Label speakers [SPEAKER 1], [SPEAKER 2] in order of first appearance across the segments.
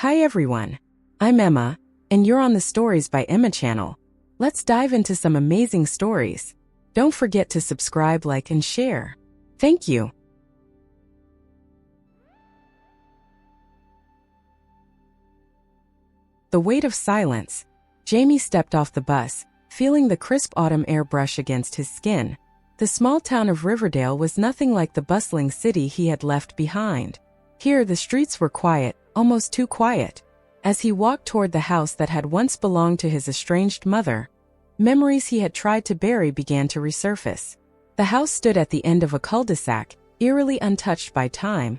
[SPEAKER 1] Hi everyone, I'm Emma, and you're on the Stories by Emma channel. Let's dive into some amazing stories. Don't forget to subscribe, like, and share. Thank you. The weight of silence. Jamie stepped off the bus, feeling the crisp autumn air brush against his skin. The small town of Riverdale was nothing like the bustling city he had left behind. Here the streets were quiet, almost too quiet. As he walked toward the house that had once belonged to his estranged mother, memories he had tried to bury began to resurface. The house stood at the end of a cul-de-sac, eerily untouched by time,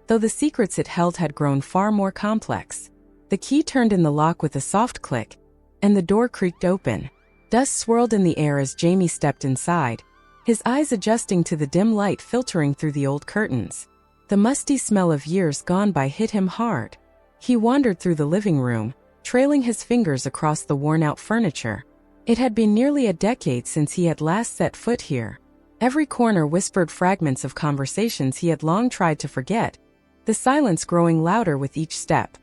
[SPEAKER 1] though the secrets it held had grown far more complex. The key turned in the lock with a soft click, and the door creaked open. Dust swirled in the air as Jamie stepped inside, his eyes adjusting to the dim light filtering through the old curtains. The musty smell of years gone by hit him hard. He wandered through the living room, trailing his fingers across the worn-out furniture. It had been nearly a decade since he had last set foot here. Every corner whispered fragments of conversations he had long tried to forget, the silence growing louder with each step.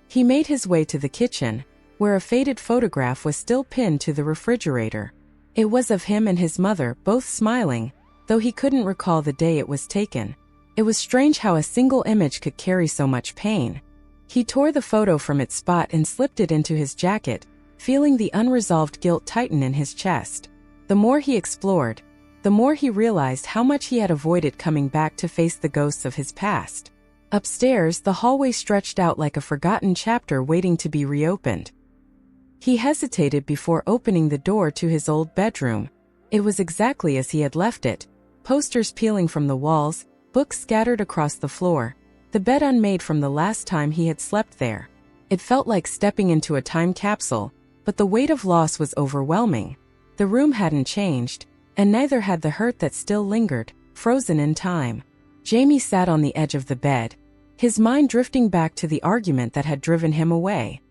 [SPEAKER 1] He made his way to the kitchen, where a faded photograph was still pinned to the refrigerator. It was of him and his mother, both smiling, though he couldn't recall the day it was taken. It was strange how a single image could carry so much pain. He tore the photo from its spot and slipped it into his jacket, feeling the unresolved guilt tighten in his chest. The more he explored, the more he realized how much he had avoided coming back to face the ghosts of his past. Upstairs, the hallway stretched out like a forgotten chapter waiting to be reopened. He hesitated before opening the door to his old bedroom. It was exactly as he had left it, posters peeling from the walls, books scattered across the floor, the bed unmade from the last time he had slept there. It felt like stepping into a time capsule, but the weight of loss was overwhelming. The room hadn't changed, and neither had the hurt that still lingered, frozen in time. Jamie sat on the edge of the bed, his mind drifting back to the argument that had driven him away.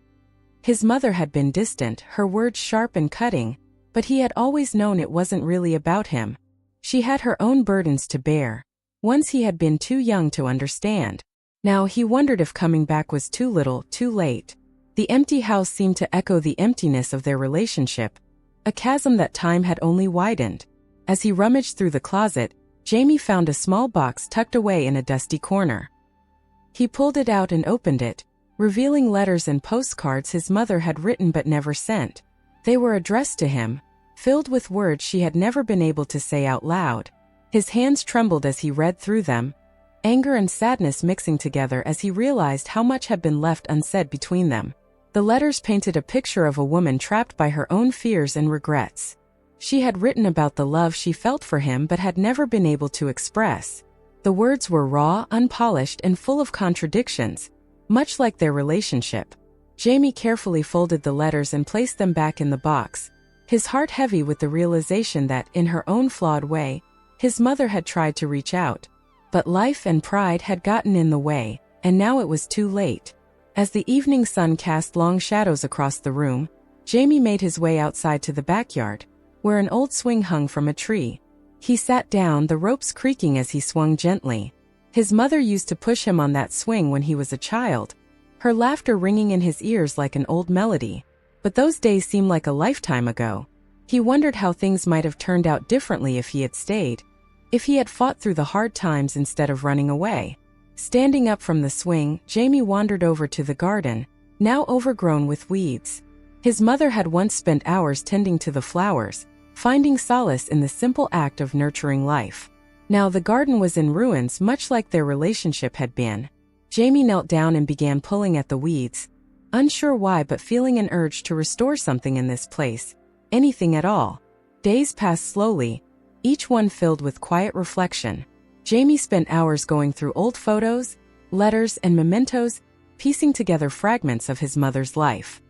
[SPEAKER 1] His mother had been distant, her words sharp and cutting, but he had always known it wasn't really about him. She had her own burdens to bear, ones he had been too young to understand. Now he wondered if coming back was too little, too late. The empty house seemed to echo the emptiness of their relationship, a chasm that time had only widened. As he rummaged through the closet, Jamie found a small box tucked away in a dusty corner. He pulled it out and opened it, revealing letters and postcards his mother had written but never sent. They were addressed to him, filled with words she had never been able to say out loud. His hands trembled as he read through them, anger and sadness mixing together as he realized how much had been left unsaid between them. The letters painted a picture of a woman trapped by her own fears and regrets. She had written about the love she felt for him but had never been able to express. The words were raw, unpolished, and full of contradictions, much like their relationship. Jamie carefully folded the letters and placed them back in the box, his heart heavy with the realization that, in her own flawed way, his mother had tried to reach out. But life and pride had gotten in the way, and now it was too late. As the evening sun cast long shadows across the room, Jamie made his way outside to the backyard, where an old swing hung from a tree. He sat down, the ropes creaking as he swung gently. His mother used to push him on that swing when he was a child, her laughter ringing in his ears like an old melody. But those days seemed like a lifetime ago. He wondered how things might have turned out differently if he had stayed, if he had fought through the hard times instead of running away. Standing up from the swing, Jamie wandered over to the garden, now overgrown with weeds. His mother had once spent hours tending to the flowers, finding solace in the simple act of nurturing life. Now the garden was in ruins, much like their relationship had been. Jamie knelt down and began pulling at the weeds, unsure why but feeling an urge to restore something in this place, anything at all. Days passed slowly, each one filled with quiet reflection. Jamie spent hours going through old photos, letters, and mementos, piecing together fragments of his mother's life.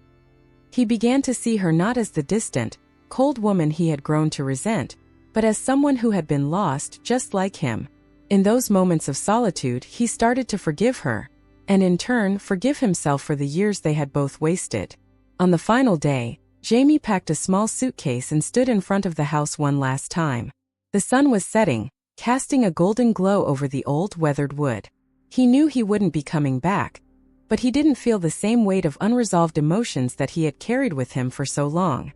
[SPEAKER 1] He began to see her not as the distant, cold woman he had grown to resent, but as someone who had been lost just like him. In those moments of solitude, he started to forgive her, and in turn forgive himself for the years they had both wasted. On the final day, Jamie packed a small suitcase and stood in front of the house one last time. The sun was setting, casting a golden glow over the old, weathered wood. He knew he wouldn't be coming back, but he didn't feel the same weight of unresolved emotions that he had carried with him for so long.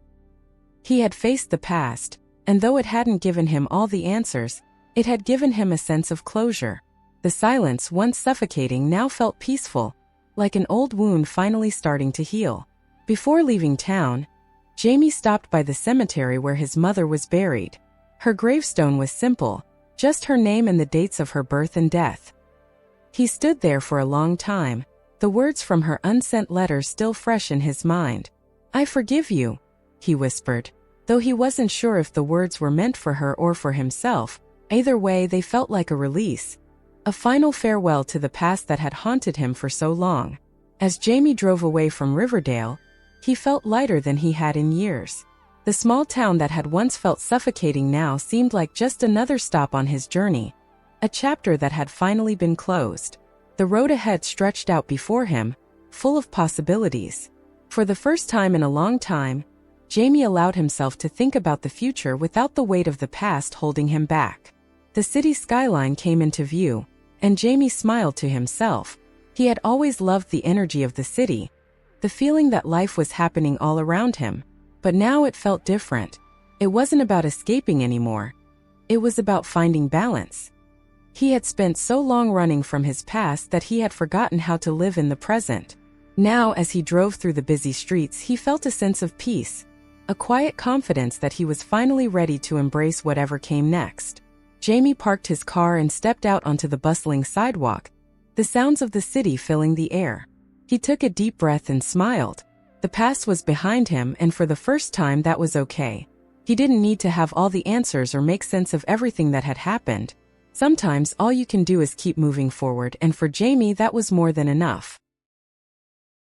[SPEAKER 1] He had faced the past, and though it hadn't given him all the answers, it had given him a sense of closure. The silence, once suffocating, now felt peaceful, like an old wound finally starting to heal. Before leaving town, Jamie stopped by the cemetery where his mother was buried. Her gravestone was simple, just her name and the dates of her birth and death. He stood there for a long time, the words from her unsent letters still fresh in his mind. "I forgive you," he whispered, though he wasn't sure if the words were meant for her or for himself. Either way, they felt like a release, a final farewell to the past that had haunted him for so long. As Jamie drove away from Riverdale, he felt lighter than he had in years. The small town that had once felt suffocating now seemed like just another stop on his journey, a chapter that had finally been closed. The road ahead stretched out before him, full of possibilities. For the first time in a long time, Jamie allowed himself to think about the future without the weight of the past holding him back. The city skyline came into view, and Jamie smiled to himself. He had always loved the energy of the city, the feeling that life was happening all around him. But now it felt different. It wasn't about escaping anymore. It was about finding balance. He had spent so long running from his past that he had forgotten how to live in the present. Now, as he drove through the busy streets, he felt a sense of peace, a quiet confidence that he was finally ready to embrace whatever came next. Jamie parked his car and stepped out onto the bustling sidewalk, the sounds of the city filling the air. He took a deep breath and smiled. The past was behind him, and for the first time that was okay. He didn't need to have all the answers or make sense of everything that had happened. Sometimes all you can do is keep moving forward, and for Jamie that was more than enough.